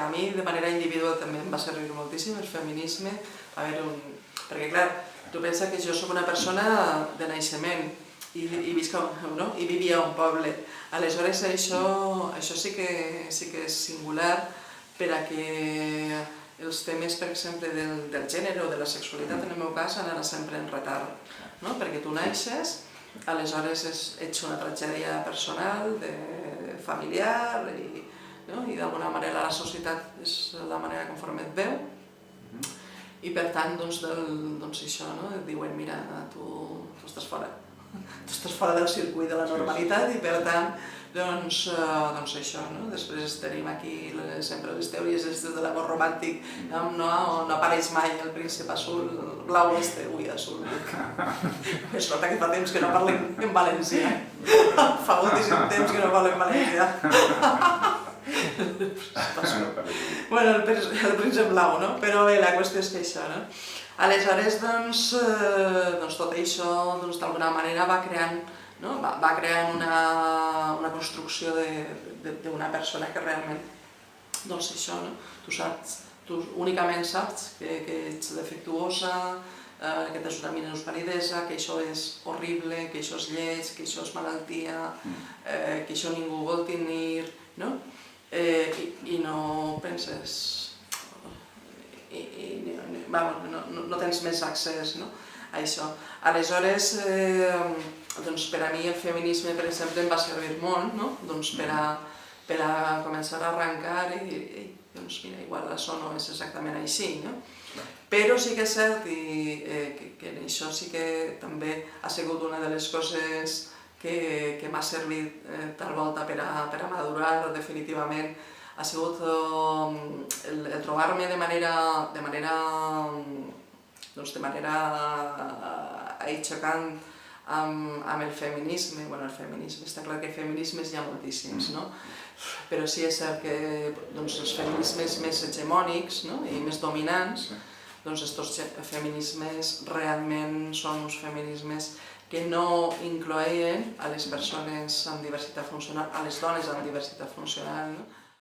a mi de manera individual també em va servir moltíssim el feminisme, perquè clar, tu pensa que jo sóc una persona de naixement i vivia a un poble, aleshores això sí que és singular per a que els temes, per exemple, del gènere o de la sexualitat, en el meu cas, han anat sempre en retard, perquè tu naixes, aleshores ets una tragèdia personal, familiar, i d'alguna manera la societat és la manera conforme et veu, i per tant, doncs això, et diuen, mira, tu estàs fora del circuit de la normalitat i per tant, doncs això, després tenim aquí sempre les teories de l'amor romàntic, no apareix mai el príncep azul, blau, azul. Es nota que fa temps que no parlem en valencià, fa moltíssim temps que no parlem en valencià. Bueno, el príncep blau, no? Però bé, la qüestió és que això, no? Aleshores, doncs tot això, d'alguna manera, va creant una construcció d'una persona que realment, doncs això, tu saps, tu únicament saps que ets defectuosa, que tens una minusvalidesa, que això és horrible, que això és lleig, que això és malaltia, que això ningú vol tenir, no? I no penses, no tens més accés a això. Aleshores, per a mi el feminisme, per exemple, em va servir molt per a començar a arrencar i dir, mira, igual això no és exactament així, però sí que és cert que això sí que també ha sigut una de les coses que m'ha servit tal volta per a madurar definitivament, ha sigut el trobar-me de manera aixecant amb el feminisme. Bueno, el feminisme, està clar que feminismes hi ha moltíssims, però sí és cert que els feminismes més hegemònics i més dominants, aquests feminismes realment són uns feminismes que no incloïen a les persones amb diversitat funcional, a les dones amb diversitat funcional,